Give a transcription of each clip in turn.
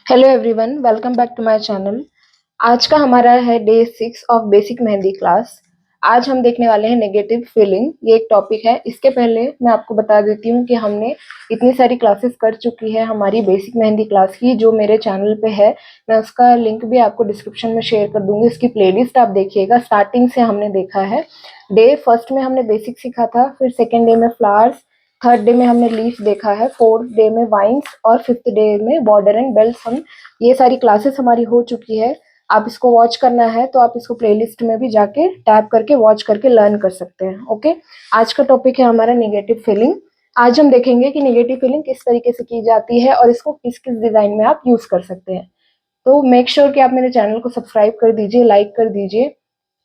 Hello everyone, welcome back to my channel. आज का हमारा है day 6 of basic mehndi class. आज हम देखने वाले हैं नेगेटिव फीलिंग। ये एक टॉपिक है। इसके पहले मैं आपको बता देती हूँ कि हमने इतनी सारी क्लासेस कर चुकी है हमारी बेसिक मेहंदी क्लास की, जो मेरे चैनल पे है। मैं उसका लिंक भी आपको डिस्क्रिप्शन में शेयर कर दूंगी। उसकी प्लेलिस्ट आप देखिएगा। स्टार्टिंग से हमने देखा है। डे फर्स्ट में हमने बेसिक सीखा था, फिर सेकेंड डे में फ्लावर्स, थर्ड डे में हमने लीफ देखा है, फोर्थ डे में वाइन्स और फिफ्थ डे में बॉर्डर एंड बेल्ट। हम ये सारी क्लासेस हमारी हो चुकी है। आप इसको वॉच करना है तो आप इसको प्लेलिस्ट में भी जाके टैप करके वॉच करके लर्न कर सकते हैं। ओके, आज का टॉपिक है हमारा नेगेटिव फीलिंग। आज हम देखेंगे कि नेगेटिव फीलिंग किस तरीके से की जाती है और इसको किस किस डिजाइन में आप यूज कर सकते हैं। तो मेक श्योर कि आप मेरे चैनल को सब्सक्राइब कर दीजिए, लाइक कर दीजिए।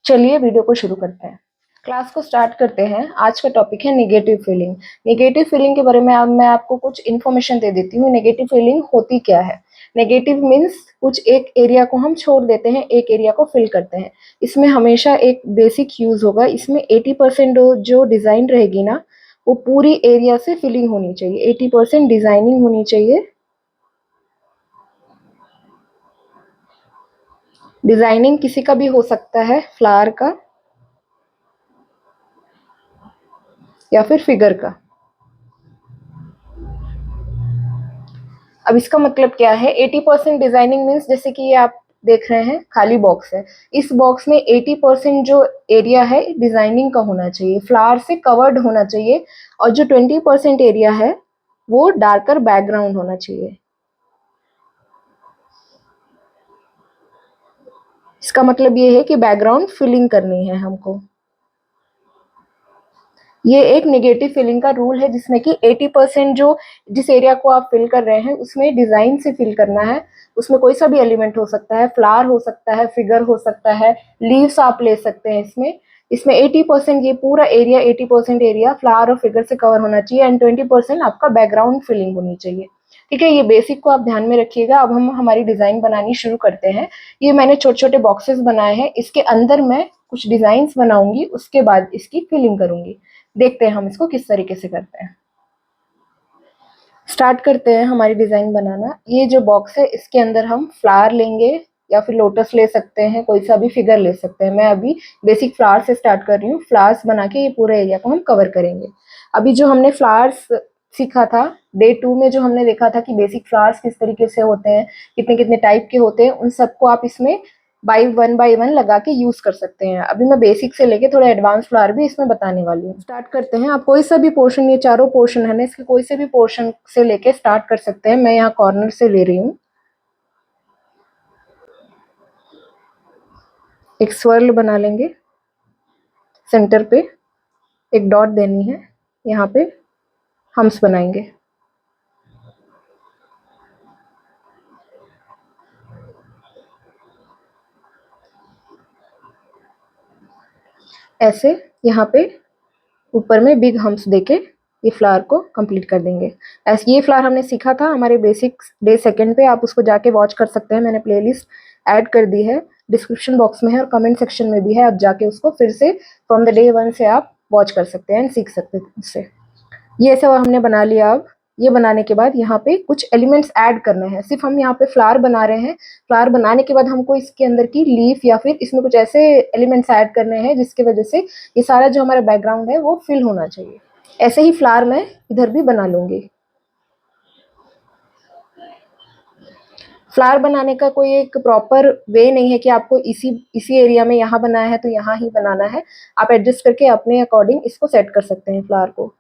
चलिए वीडियो को शुरू करते हैं। क्लास को स्टार्ट करते हैं। आज का टॉपिक है नेगेटिव फीलिंग। नेगेटिव फीलिंग के बारे में अब मैं आपको कुछ इन्फॉर्मेशन दे देती हूँ। नेगेटिव फीलिंग होती क्या है? नेगेटिव मीन्स कुछ एक एरिया को हम छोड़ देते हैं, एक एरिया को फिल करते हैं। इसमें हमेशा एक बेसिक यूज होगा। इसमें 80% जो डिजाइन रहेगी ना, वो पूरी एरिया से फिलिंग होनी चाहिए। 80% डिजाइनिंग होनी चाहिए। डिजाइनिंग किसी का भी हो सकता है, फ्लावर का या फिर फिगर का। अब इसका मतलब क्या है? 80% डिजाइनिंग मीन्स, जैसे कि ये आप देख रहे हैं खाली बॉक्स है। इस बॉक्स में 80% जो एरिया है डिजाइनिंग का होना चाहिए, फ्लावर से कवर्ड होना चाहिए। और जो 20% एरिया है वो डार्कर बैकग्राउंड होना चाहिए। इसका मतलब ये है कि बैकग्राउंड फिलिंग करनी है हमको। ये एक नेगेटिव फिलिंग का रूल है, जिसमें कि 80% जो जिस एरिया को आप फिल कर रहे हैं उसमें डिजाइन से फिल करना है। उसमें कोई सा भी एलिमेंट हो सकता है, फ्लावर हो सकता है, फिगर हो सकता है, लीव्स आप ले सकते हैं। इसमें इसमें 80% ये पूरा एरिया, 80% एरिया फ्लावर और फिगर से कवर होना चाहिए एंड 20% आपका बैकग्राउंड फिलिंग होनी चाहिए। ठीक है, ये बेसिक को आप ध्यान में रखिएगा। अब हम हमारी डिजाइन बनानी शुरू करते हैं। ये मैंने छोटे छोटे बॉक्सेस बनाए हैं। इसके अंदर मैं कुछ डिजाइन बनाऊंगी, उसके बाद इसकी फिलिंग करूंगी। देखते हैं हम इसको किस तरीके से करते हैं। स्टार्ट करते हैं हमारी डिजाइन बनाना। ये जो बॉक्स है इसके अंदर हम फ्लावर लेंगे या फिर लोटस ले सकते हैं, कोई सा भी फिगर ले सकते हैं। मैं अभी बेसिक फ्लावर से स्टार्ट कर रही हूँ। फ्लावर्स बना के ये पूरे एरिया को हम कवर करेंगे। अभी जो हमने फ्लावर्स सीखा था डे 2 में, जो हमने देखा था कि बेसिक फ्लावर्स किस तरीके से होते हैं, कितने कितने टाइप के होते हैं, उन सबको आप इसमें बाई वन लगा के यूज कर सकते हैं। अभी मैं बेसिक से लेके थोड़ा एडवांस फ्लावर भी इसमें बताने वाली हूँ। स्टार्ट करते हैं। आप कोई सा भी पोर्शन, ये चारों पोर्शन है ना, इसके कोई से भी पोर्शन से लेके स्टार्ट कर सकते हैं। मैं यहाँ कॉर्नर से ले रही हूँ। एक स्वर्ल बना लेंगे। सेंटर पे एक डॉट देनी है। यहाँ पे हम्स बनाएंगे। ऐसे यहाँ पे ऊपर में बिग हम्स देके ये फ्लावर को कंप्लीट कर देंगे। ऐसे ये फ्लावर हमने सीखा था हमारे बेसिक डे सेकंड पे। आप उसको जाके वॉच कर सकते हैं। मैंने प्लेलिस्ट ऐड कर दी है, डिस्क्रिप्शन बॉक्स में है और कमेंट सेक्शन में भी है। आप जाके उसको फिर से फ्रॉम द डे 1 से आप वॉच कर सकते हैं, सीख सकते हैं उससे। ये ऐसे हमने बना लिया। अब ये बनाने के बाद यहाँ पे कुछ एलिमेंट्स ऐड करने हैं। सिर्फ हम यहाँ पे फ्लावर बना रहे हैं। फ्लावर बनाने के बाद हमको इसके अंदर की लीफ या फिर इसमें कुछ ऐसे एलिमेंट्स ऐड करने हैं जिसकी वजह से ये सारा जो हमारा बैकग्राउंड है वो फिल होना चाहिए। ऐसे ही फ्लावर मैं इधर भी बना लूंगी। फ्लावर बनाने का कोई एक प्रॉपर वे नहीं है कि आपको इसी इसी एरिया में यहाँ बनाया है तो यहाँ ही बनाना है। आप एडजस्ट करके अपने अकॉर्डिंग इसको सेट कर सकते हैं फ्लावर को।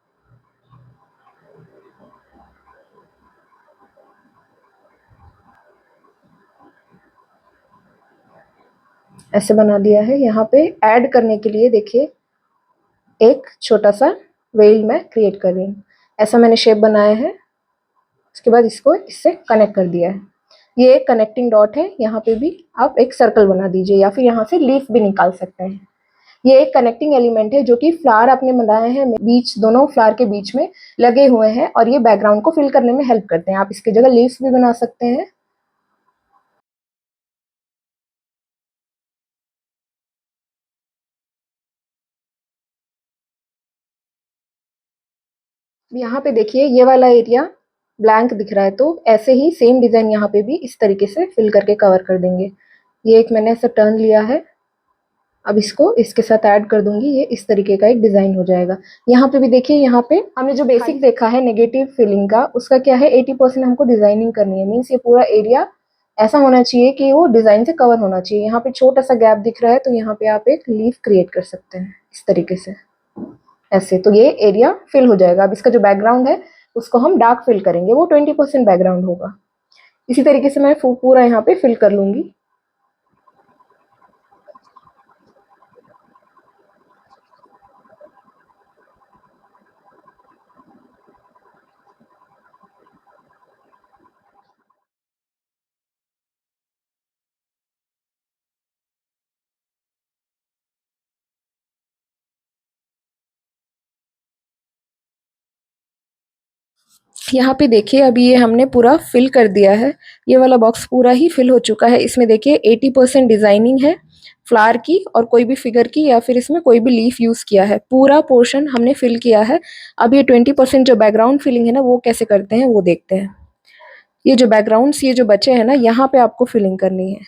ऐसे बना दिया है। यहाँ पे ऐड करने के लिए देखिए एक छोटा सा वेल मैं क्रिएट कर रही हूँ। ऐसा मैंने शेप बनाया है। उसके बाद इसको इससे कनेक्ट कर दिया है। ये एक कनेक्टिंग डॉट है। यहाँ पे भी आप एक सर्कल बना दीजिए या फिर यहाँ से लीफ भी निकाल सकते हैं। ये एक कनेक्टिंग एलिमेंट है जो कि फ्लावर आपने बनाए हैं बीच, दोनों फ्लावर के बीच में लगे हुए हैं और ये बैकग्राउंड को फिल करने में हेल्प करते हैं। आप इसकी जगह लीव्स भी बना सकते हैं। यहाँ पे देखिए ये वाला एरिया ब्लैंक दिख रहा है, तो ऐसे ही सेम डिज़ाइन यहाँ पे भी इस तरीके से फिल करके कवर कर देंगे। ये एक मैंने ऐसा टर्न लिया है, अब इसको इसके साथ ऐड कर दूंगी, ये इस तरीके का एक डिज़ाइन हो जाएगा। यहाँ पे भी देखिए, यहाँ पे हमने जो बेसिक देखा है नेगेटिव फिलिंग का, उसका क्या है 80% हमको डिज़ाइनिंग करनी है। मीन्स ये पूरा एरिया ऐसा होना चाहिए कि वो डिज़ाइन से कवर होना चाहिए। यहाँ पे छोटा सा गैप दिख रहा है, तो यहाँ पे आप एक लीफ क्रिएट कर सकते हैं इस तरीके से, ऐसे। तो ये एरिया फिल हो जाएगा। अब इसका जो बैकग्राउंड है उसको हम डार्क फिल करेंगे, वो 20% बैकग्राउंड होगा। इसी तरीके से मैं पूरा यहाँ पे फिल कर लूंगी। यहाँ पे देखिए, अभी ये हमने पूरा फिल कर दिया है। ये वाला बॉक्स पूरा ही फिल हो चुका है। इसमें देखिए 80% डिजाइनिंग है फ्लावर की, और कोई भी फिगर की, या फिर इसमें कोई भी लीफ यूज किया है। पूरा पोर्शन हमने फिल किया है। अब ये 20% जो बैकग्राउंड फिलिंग है ना, वो कैसे करते हैं वो देखते हैं। ये जो बैकग्राउंड्स ये जो बचे हैं ना, यहाँ पे आपको फिलिंग करनी है।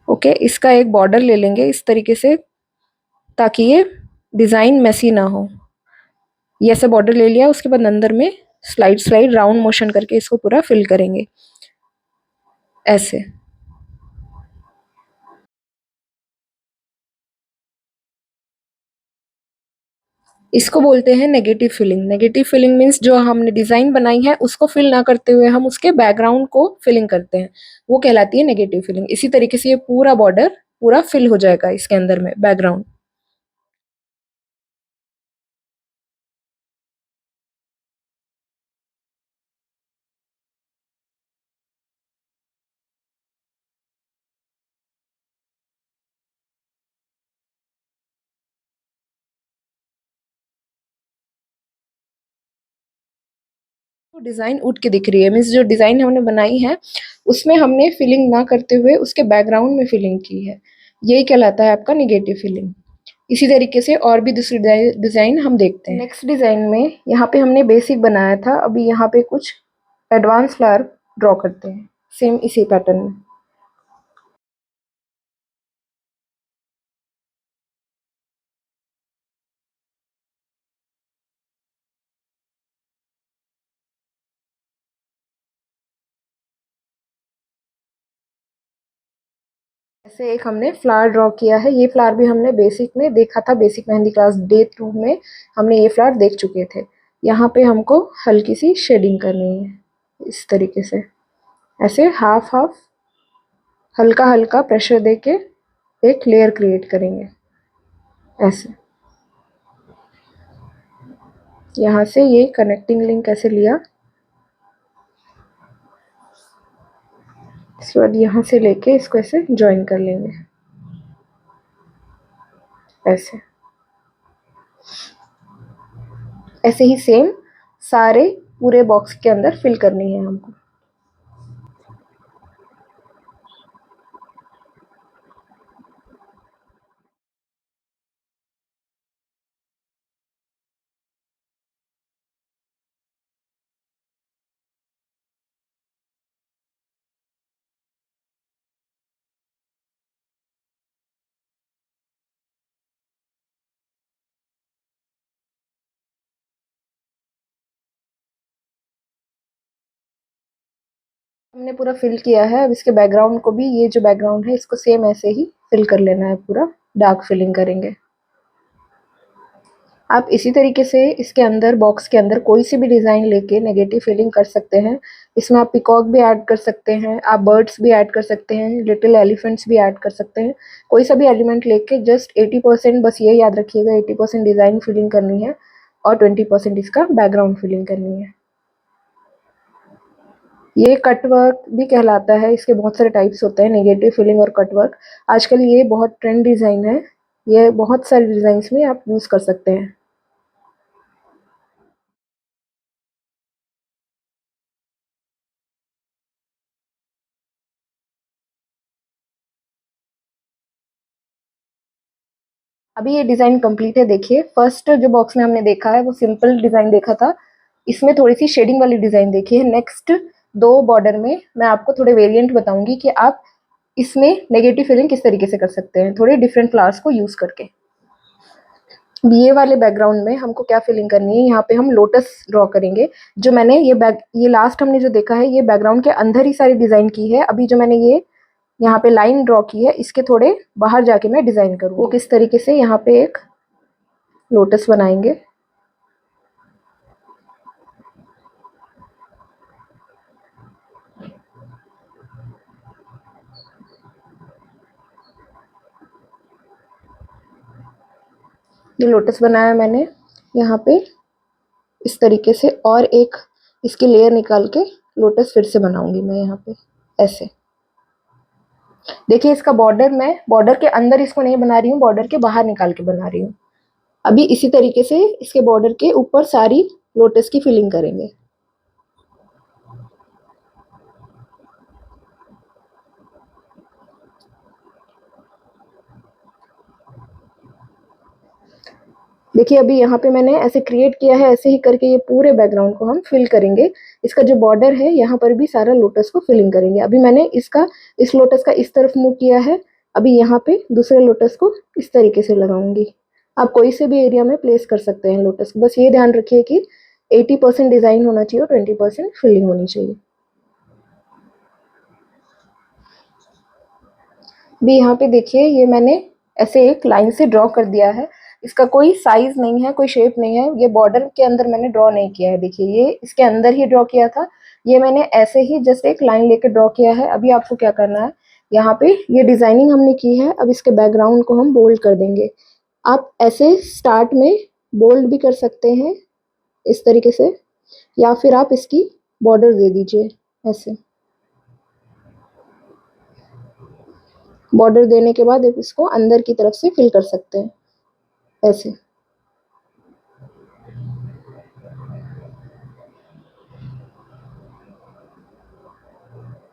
ओके, इसका एक बॉर्डर ले लेंगे इस तरीके से, ताकि ये डिजाइन मेसी ना हो। ये ऐसे बॉर्डर ले लिया, उसके बाद अंदर में स्लाइड स्लाइड राउंड मोशन करके इसको पूरा फिल करेंगे ऐसे। इसको बोलते हैं negative filling. Negative filling means जो हमने डिजाइन बनाई है उसको फिल ना करते हुए हम उसके बैकग्राउंड को फिलिंग करते हैं, वो कहलाती है नेगेटिव फिलिंग। इसी तरीके से ये पूरा बॉर्डर पूरा फिल हो जाएगा इसके अंदर में बैकग्राउंड। तो डिजाइन उठ के दिख रही है, मीन्स जो डिजाइन हमने बनाई है उसमें हमने फिलिंग ना करते हुए उसके बैकग्राउंड में फिलिंग की है। यही कहलाता है आपका निगेटिव फिलिंग। इसी तरीके से और भी दूसरी डिजाइन हम देखते हैं। नेक्स्ट डिजाइन में यहाँ पे हमने बेसिक बनाया था, अभी यहाँ पे कुछ एडवांस फ्लावर ड्रॉ करते हैं सेम इसी पैटर्न में। ऐसे एक हमने फ्लावर ड्रॉ किया है। ये फ्लावर भी हमने बेसिक में देखा था, बेसिक मेहंदी क्लास डे 2 में हमने ये फ्लावर देख चुके थे। यहाँ पे हमको हल्की सी शेडिंग करनी है इस तरीके से, ऐसे हाफ हाफ हल्का हल्का प्रेशर देके एक लेयर क्रिएट करेंगे ऐसे। यहाँ से ये कनेक्टिंग लिंक ऐसे लिया, इसके बाद यहाँ से लेके इसको ऐसे ज्वाइन कर लेंगे ऐसे। ऐसे ही सेम सारे पूरे बॉक्स के अंदर फिल करनी है हमको। हमने पूरा फिल किया है। अब इसके बैकग्राउंड को भी, ये जो बैकग्राउंड है इसको सेम ऐसे ही फिल कर लेना है, पूरा डार्क फिलिंग करेंगे। आप इसी तरीके से इसके अंदर बॉक्स के अंदर कोई सी भी डिज़ाइन लेके नेगेटिव फिलिंग कर सकते हैं। इसमें आप पीकॉक भी ऐड कर सकते हैं, आप बर्ड्स भी ऐड कर सकते हैं, लिटिल एलिफेंट्स भी ऐड कर सकते हैं। कोई सा भी एलिमेंट लेके जस्ट 80%, बस ये याद रखिएगा 80% डिज़ाइन फिलिंग करनी है और 20% इसका बैकग्राउंड फिलिंग करनी है। ये कट वर्क भी कहलाता है। इसके बहुत सारे टाइप्स होते हैं, नेगेटिव फिलिंग और कट वर्क। आजकल ये बहुत ट्रेंड डिज़ाइन है, ये बहुत सारे डिज़ाइंस में आप यूज़ कर सकते हैं। अभी ये डिज़ाइन कंप्लीट है। देखिए, फर्स्ट जो बॉक्स में हमने देखा है वो सिंपल डिज़ाइन देखा था, इसमें थोड़ी सी शेडिंग वाली डिज़ाइन देखिए। नेक्स्ट 2 बॉर्डर में मैं आपको थोड़े वेरिएंट बताऊंगी कि आप इसमें नेगेटिव फीलिंग किस तरीके से कर सकते हैं, थोड़े डिफरेंट फ्लावर्स को यूज़ करके। ये वाले बैकग्राउंड में हमको क्या फिलिंग करनी है, यहाँ पे हम लोटस ड्रॉ करेंगे। जो मैंने ये लास्ट हमने जो देखा है, ये बैकग्राउंड के अंदर ही सारी डिज़ाइन की है। अभी जो मैंने ये यहाँ पे लाइन ड्रॉ की है, इसके थोड़े बाहर जाके मैं डिज़ाइन करूँ। वो किस तरीके से, यहाँ पे एक लोटस बनाएंगे। ये लोटस बनाया मैंने यहाँ पे इस तरीके से, और एक इसकी लेयर निकाल के लोटस फिर से बनाऊंगी मैं यहाँ पे ऐसे। देखिए इसका बॉर्डर मैं बॉर्डर के अंदर इसको नहीं बना रही हूँ, बॉर्डर के बाहर निकाल के बना रही हूँ। अभी इसी तरीके से इसके बॉर्डर के ऊपर सारी लोटस की फिलिंग करेंगे। देखिए अभी यहाँ पे मैंने ऐसे क्रिएट किया है, ऐसे ही करके ये पूरे बैकग्राउंड को हम फिल करेंगे। इसका जो बॉर्डर है यहाँ पर भी सारा लोटस को फिलिंग करेंगे। अभी मैंने इस लोटस का इस तरफ मूव किया है। अभी यहाँ पे दूसरे लोटस को इस तरीके से लगाऊंगी। आप कोई से भी एरिया में प्लेस कर सकते हैं लोटस को, बस ये ध्यान रखिए कि 80% डिजाइन होना चाहिए और 20% फिलिंग होनी चाहिए। भी यहाँ पे देखिए ये मैंने ऐसे एक लाइन से ड्रॉ कर दिया है। इसका कोई साइज नहीं है, कोई शेप नहीं है। ये बॉर्डर के अंदर मैंने ड्रॉ नहीं किया है, देखिए ये इसके अंदर ही ड्रॉ किया था। ये मैंने ऐसे ही जस्ट एक लाइन लेके ड्रॉ किया है। अभी आपको क्या करना है, यहाँ पे ये डिजाइनिंग हमने की है, अब इसके बैकग्राउंड को हम बोल्ड कर देंगे। आप ऐसे स्टार्ट में बोल्ड भी कर सकते हैं इस तरीके से, या फिर आप इसकी बॉर्डर दे दीजिए ऐसे। बॉर्डर देने के बाद इसको अंदर की तरफ से फिल कर सकते हैं ऐसे।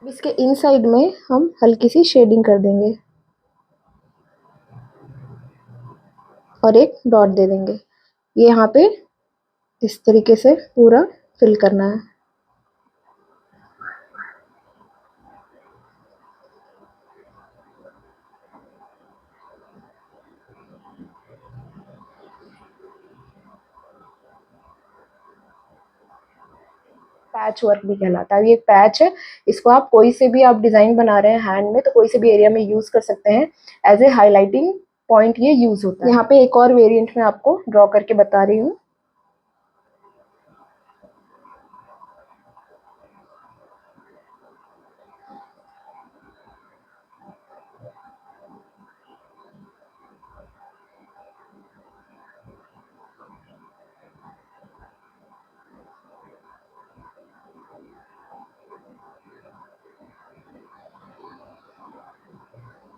इसके इनसाइड में हम हल्की सी शेडिंग कर देंगे और एक डॉट दे देंगे। ये यहाँ पे इस तरीके से पूरा फिल करना है। पैच वर्क भी कहलाता है। ये एक पैच है, इसको आप कोई से भी आप डिजाइन बना रहे हैं हैंड में, तो कोई से भी एरिया में यूज कर सकते हैं। एज ए हाईलाइटिंग पॉइंट ये यूज होता है। यहाँ पे एक और वेरिएंट में आपको ड्रॉ करके बता रही हूँ।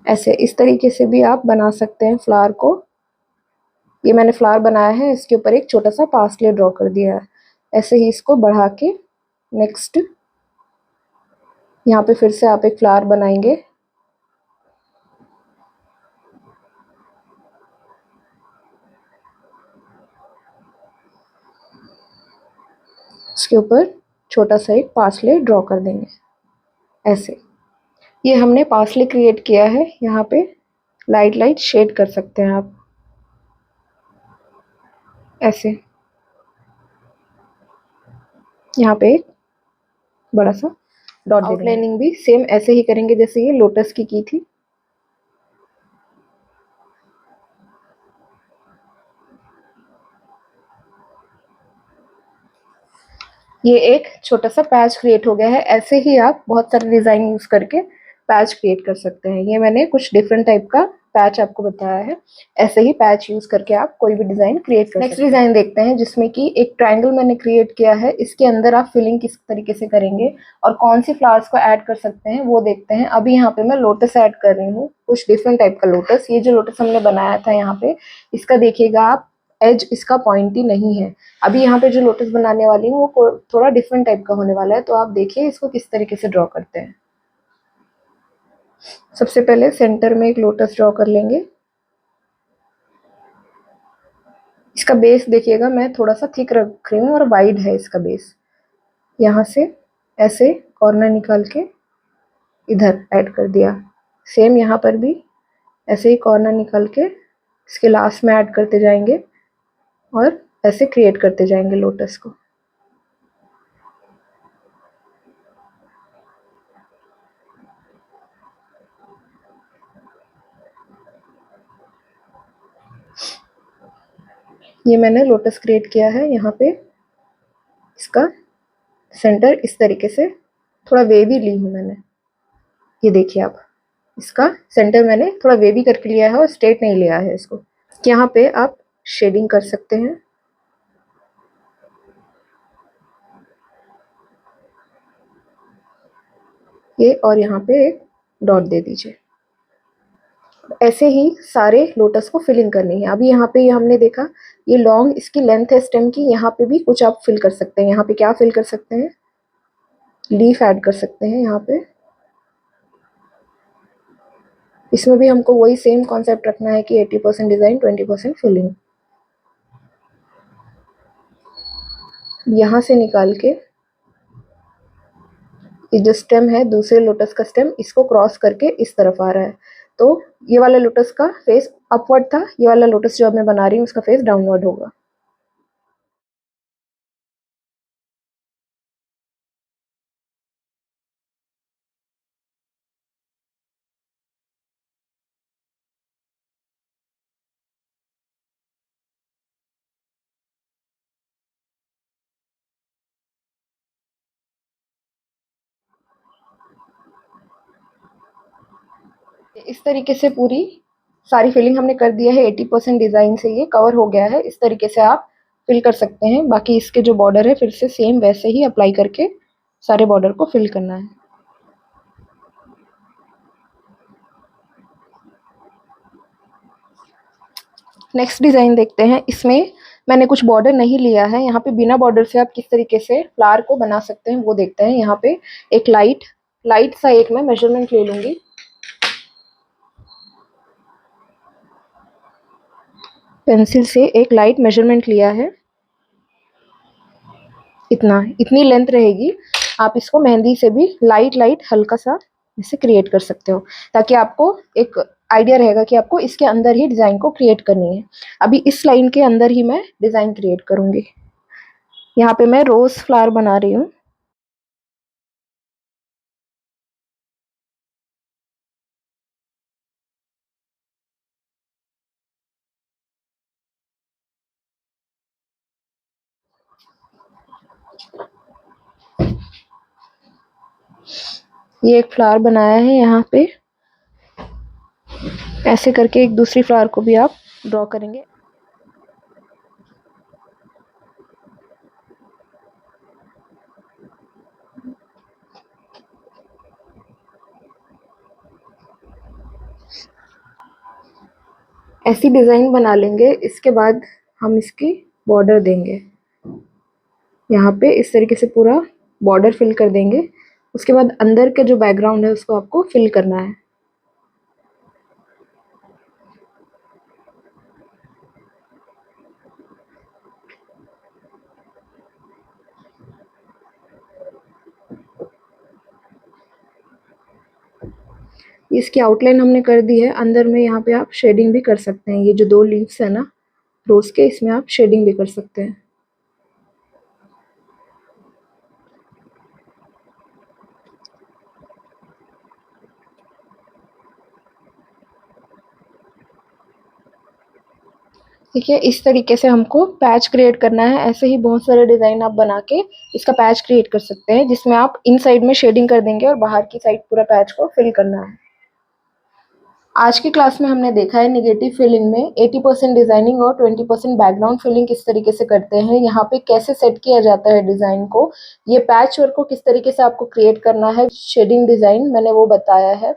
ऐसे इस तरीके से भी आप बना सकते हैं फ्लावर को। ये मैंने फ्लावर बनाया है, इसके ऊपर एक छोटा सा पार्सले ड्रॉ कर दिया है। ऐसे ही इसको बढ़ा के नेक्स्ट यहाँ पे फिर से आप एक फ्लावर बनाएंगे। इसके ऊपर छोटा सा एक पार्सले ड्रॉ कर देंगे ऐसे। ये हमने पार्सले क्रिएट किया है, यहाँ पे लाइट लाइट शेड कर सकते हैं आप ऐसे। यहाँ पे एक बड़ा सा डॉट। आउटलाइनिंग भी सेम ऐसे ही करेंगे जैसे ये लोटस की थी। ये एक छोटा सा पैच क्रिएट हो गया है। ऐसे ही आप बहुत सारे डिजाइन यूज करके पैच क्रिएट कर सकते हैं। ये मैंने कुछ डिफरेंट टाइप का पैच आपको बताया है। ऐसे ही पैच यूज करके आप कोई भी डिजाइन क्रिएट कर सकते हैं। नेक्स्ट डिजाइन देखते हैं, जिसमें कि एक ट्रायंगल मैंने क्रिएट किया है। इसके अंदर आप फिलिंग किस तरीके से करेंगे और कौन सी फ्लावर्स को ऐड कर सकते हैं वो देखते हैं। अभी यहाँ पे मैं लोटस ऐड कर रही हूँ, कुछ डिफरेंट टाइप का लोटस। ये जो लोटस हमने बनाया था यहाँ पे, इसका देखिएगा आप, एज इसका पॉइंटी नहीं है। अभी यहाँ पे जो लोटस बनाने वाली हूँ वो थोड़ा डिफरेंट टाइप का होने वाला है, तो आप देखिए इसको किस तरीके से ड्रॉ करते हैं। सबसे पहले सेंटर में एक लोटस ड्रॉ कर लेंगे। इसका बेस देखिएगा, मैं थोड़ा सा थिक रख रही हूँ और वाइड है इसका बेस। यहाँ से ऐसे कॉर्नर निकाल के इधर ऐड कर दिया। सेम यहाँ पर भी ऐसे ही कॉर्नर निकाल के इसके लास्ट में ऐड करते जाएंगे और ऐसे क्रिएट करते जाएंगे लोटस को। ये मैंने लोटस क्रिएट किया है। यहाँ पे इसका सेंटर इस तरीके से थोड़ा वेवी ली हूँ मैंने। ये देखिए आप, इसका सेंटर मैंने थोड़ा वेवी करके लिया है और स्ट्रेट नहीं लिया है इसको। यहाँ पे आप शेडिंग कर सकते हैं। ये और यहाँ पे एक डॉट दे दीजिए। ऐसे ही सारे लोटस को फिलिंग करनी है। अभी यहाँ पे ये हमने देखा, ये लॉन्ग इसकी लेंथ है स्टेम की। यहाँ पे भी कुछ आप फिल कर सकते हैं। यहाँ पे क्या फिल कर सकते हैं, लीफ ऐड कर सकते हैं यहाँ पे। इसमें भी हमको वही सेम कॉन्सेप्ट रखना है कि 80% डिजाइन 20% फिलिंग। यहाँ से निकाल के ये जो स्टेम है, दूसरे लोटस का स्टेम, इसको क्रॉस करके इस तरफ आ रहा है। तो ये वाला लोटस का फेस अपवर्ड था, ये वाला लोटस जो अब मैं बना रही हूँ उसका फेस डाउनवर्ड होगा। इस तरीके से पूरी सारी फिलिंग हमने कर दिया है। 80% डिजाइन से ये कवर हो गया है। इस तरीके से आप फिल कर सकते हैं। बाकी इसके जो बॉर्डर है फिर से सेम वैसे ही अप्लाई करके सारे बॉर्डर को फिल करना है। नेक्स्ट डिजाइन देखते हैं। इसमें मैंने कुछ बॉर्डर नहीं लिया है। यहाँ पे बिना बॉर्डर से आप किस तरीके से फ्लावर को बना सकते हैं वो देखते हैं। यहाँ पे एक लाइट सा एक मैं मेजरमेंट ले लूंगी। पेंसिल से एक लाइट मेजरमेंट लिया है। इतनी लेंथ रहेगी। आप इसको मेहंदी से भी लाइट हल्का सा इसे क्रिएट कर सकते हो, ताकि आपको एक आइडिया रहेगा कि आपको इसके अंदर ही डिजाइन को क्रिएट करनी है। अभी इस लाइन के अंदर ही मैं डिजाइन क्रिएट करूंगी। यहाँ पे मैं रोज फ्लावर बना रही हूँ। ये एक फ्लावर बनाया है। यहाँ पे ऐसे करके एक दूसरी फ्लावर को भी आप ड्रॉ करेंगे। ऐसी डिजाइन बना लेंगे। इसके बाद हम इसकी बॉर्डर देंगे। यहाँ पे इस तरीके से पूरा बॉर्डर फिल कर देंगे। उसके बाद अंदर के जो बैकग्राउंड है उसको आपको फिल करना है। इसकी आउटलाइन हमने कर दी है। अंदर में यहाँ पे आप शेडिंग भी कर सकते हैं। ये जो 2 लीव्स है ना रोज के, इसमें आप शेडिंग भी कर सकते हैं। ठीक है, इस तरीके से हमको पैच क्रिएट करना है। ऐसे ही बहुत सारे डिजाइन आप बना के इसका पैच क्रिएट कर सकते हैं, जिसमें आप इन साइड में शेडिंग कर देंगे और बाहर की साइड पूरा पैच को फिल करना है। आज की क्लास में हमने देखा है नेगेटिव फिलिंग में 80% डिजाइनिंग और 20% बैकग्राउंड फिलिंग किस तरीके से करते हैं। यहाँ पे कैसे सेट किया जाता है डिजाइन को, ये पैच वर्क को किस तरीके से आपको क्रिएट करना है, शेडिंग डिजाइन मैंने वो बताया है।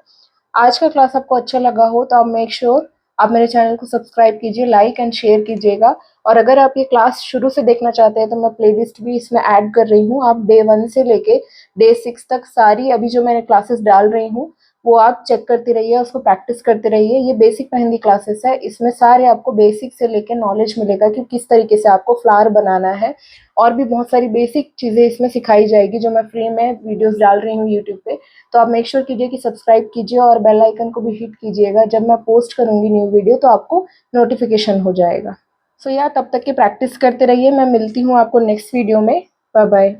आज का क्लास आपको अच्छा लगा हो तो आप मेक श्योर आप मेरे चैनल को सब्सक्राइब कीजिए, लाइक एंड शेयर कीजिएगा। और अगर आप ये क्लास शुरू से देखना चाहते हैं तो मैं प्लेलिस्ट भी इसमें ऐड कर रही हूँ। आप डे 1 से लेके डे 6 तक सारी अभी जो मैंने क्लासेस डाल रही हूँ वो आप चेक करते रहिए, उसको प्रैक्टिस करते रहिए। ये बेसिक मेहंदी क्लासेस है, इसमें सारे आपको बेसिक से लेकर नॉलेज मिलेगा कि किस तरीके से आपको फ्लावर बनाना है, और भी बहुत सारी बेसिक चीज़ें इसमें सिखाई जाएगी जो मैं फ्री में वीडियोस डाल रही हूँ यूट्यूब पे। तो आप मेक श्योर कीजिए कि सब्सक्राइब कीजिए और बेल आइकन को भी हिट कीजिएगा। जब मैं पोस्ट करूँगी न्यू वीडियो तो आपको नोटिफिकेशन हो जाएगा। सो या तब तक की प्रैक्टिस करते रहिए। मैं मिलती हूँ आपको नेक्स्ट वीडियो में। Bye bye.